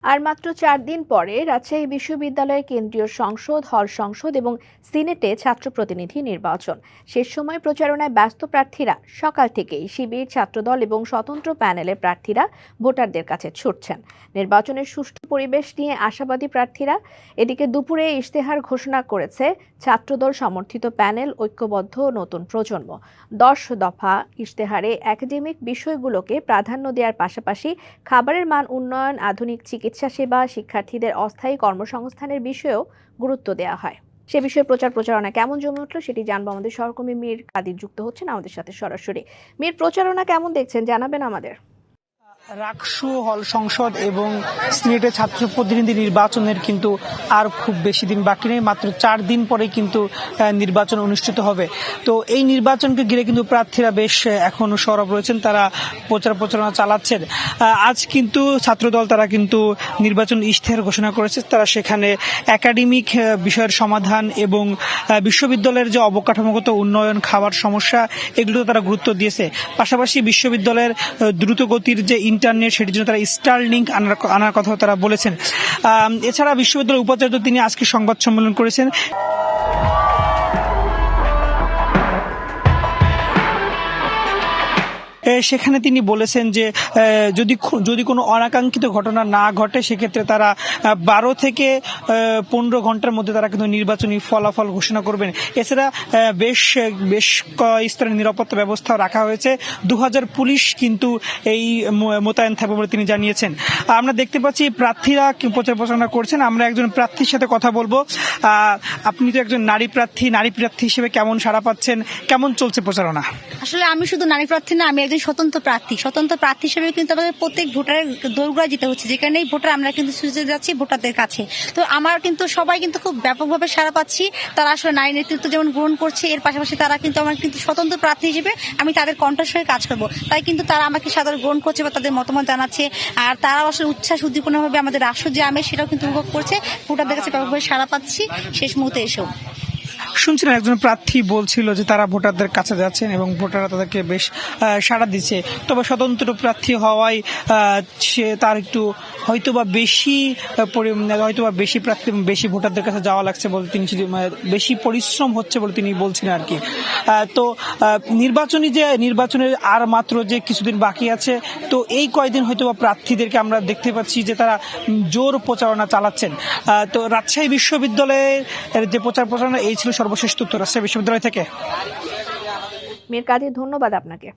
আর মাত্র 4 দিন পরে রাজশাহী বিশ্ববিদ্যালয়ের কেন্দ্রীয় সংসদ, হল সংসদ এবং সিনেটে ছাত্র প্রতিনিধি নির্বাচন। শেষ সময় প্রচারণায় ব্যস্ত প্রার্থীরা সকাল থেকেই শিবির, ছাত্রদল এবং স্বতন্ত্র প্যানেলের প্রার্থীরা ভোটারদের কাছে ছুটছেন। নির্বাচনের সুষ্ঠু পরিবেশ নিয়ে আশাবাদী প্রার্থীরা। এদিকে দুপুরে ইশতেহার ঘোষণা করেছে ছাত্রদল সমর্থিত প্যানেল ঐক্যবদ্ধ নতুন প্রজন্ম। 10 দফা ইশতেহারে একাডেমিক বিষয়গুলোকে প্রাধান্য দেওয়ার পাশাপাশি খাবারের মান উন্নয়ন, আধুনিক চিকিৎসা সেবা, শিক্ষার্থীদের অস্থায়ী কর্মসংস্থানের বিষয়েও গুরুত্ব দেওয়া হয়। সে বিষয়ে প্রচারণা কেমন জমে উঠলো সেটি জানবো। আমাদের সহকর্মী মীর কাদির যুক্ত হচ্ছেন আমাদের সাথে সরাসরি। মীর, প্রচারণা কেমন দেখছেন জানাবেন আমাদের। রাকসু, হল সংসদ এবং সিলেটের ছাত্র প্রতিনিধি নির্বাচনের কিন্তু আর খুব বেশি দিন বাকি নেই। মাত্র 4 দিন পরে কিন্তু নির্বাচন অনুষ্ঠিত হবে। তো এই নির্বাচনকে ঘিরে কিন্তু প্রার্থীরা বেশ এখনো সরব রয়েছেন, তারা প্রচারণা চালাচ্ছেন। আজ কিন্তু ছাত্রদল তারা কিন্তু নির্বাচন ইশতেহার ঘোষণা করেছে। তারা সেখানে একাডেমিক বিষয়ের সমাধান এবং বিশ্ববিদ্যালয়ের যে অবকাঠামোগত উন্নয়ন, খাবার সমস্যা, এগুলো তারা গুরুত্ব দিয়েছে। পাশাপাশি বিশ্ববিদ্যালয়ের দ্রুত গতির যে ইন্টারনেট, সেটির জন্য তারা স্টারলিংক আনার কথা তারা বলেছেন। এছাড়া বিশ্ববিদ্যালয়ের উপাচার্য তিনি আজকে সংবাদ সম্মেলন করেছেন। সেখানে তিনি বলেছেন যে যদি কোনো অনাকাঙ্ক্ষিত ঘটনা না ঘটে সেক্ষেত্রে তারা 12 থেকে 15 ঘন্টার মধ্যে তারা কিন্তু নির্বাচনী ফলাফল ঘোষণা করবেন। এছাড়া বেশ স্তরের নিরাপত্তা ব্যবস্থা রাখা হয়েছে। 2000 পুলিশ কিন্তু এই মোতায়েন থাকবে বলে তিনি জানিয়েছেন। আমরা দেখতে পাচ্ছি প্রার্থীরা প্রচারণা করছেন। আমরা একজন প্রার্থীর সাথে কথা বলবো। আপনি তো একজন নারী প্রার্থী হিসেবে কেমন সাড়া পাচ্ছেন, কেমন চলছে প্রচারণা? আসলে আমি শুধু নারী প্রার্থী না, আমি একজন স্বতন্ত্র প্রার্থী হিসেবে কিন্তু আমাদের প্রত্যেক ভোটারের দোরগোড়ায় যেতে হচ্ছে। যেখানেই ভোটার আমরা কিন্তু ছুটে যাচ্ছি ভোটারদের কাছে। তো আমার কিন্তু সবাই কিন্তু খুব ব্যাপকভাবে সাড়া পাচ্ছি। তারা আসলে নারী নেতৃত্ব যেমন গ্রহণ করছে, এর পাশাপাশি তারা কিন্তু আমার কিন্তু স্বতন্ত্র প্রার্থী হিসেবে আমি তাদের কণ্ঠস্বরে কাজ করবো। তাই কিন্তু তারা আমাকে সাদরে গ্রহণ করছে বা তাদের মতামত জানাচ্ছে। আর তারাও আসলে উচ্ছ্বাস উদ্দীপনাভাবে আমাদের রাষ্ট্র যে আমি সেটাও কিন্তু উপভোগ করছে। ভোটারদের কাছে ব্যাপকভাবে সাড়া পাচ্ছি শেষ মুহূর্তে এসেও। শুনছিলেন একজন প্রার্থী বলছিল যে তারা ভোটারদের কাছে যাচ্ছেন এবং ভোটাররা তাদেরকে বেশ সাড়া দিচ্ছে। তবে স্বতন্ত্র প্রার্থী হওয়ায় সে তার একটু হয়তোবা বেশি ভোটারদের কাছে যাওয়া লাগছে বলে তিনি বেশি পরিশ্রম হচ্ছে বলে তিনি বলছেন আর কি। তো নির্বাচনের আর মাত্র যে কিছুদিন বাকি আছে, তো এই কয়েকদিন হয়তোবা প্রার্থীদেরকে আমরা দেখতে পাচ্ছি যে তারা জোর প্রচারণা চালাচ্ছেন। তো রাজশাহী বিশ্ববিদ্যালয়ের যে প্রচারণা এই ছিল সর্বশেষ তথ্য রাজশাহী বিশ্ববিদ্যালয় থেকে। মীর কাদির, ধন্যবাদ আপনাকে।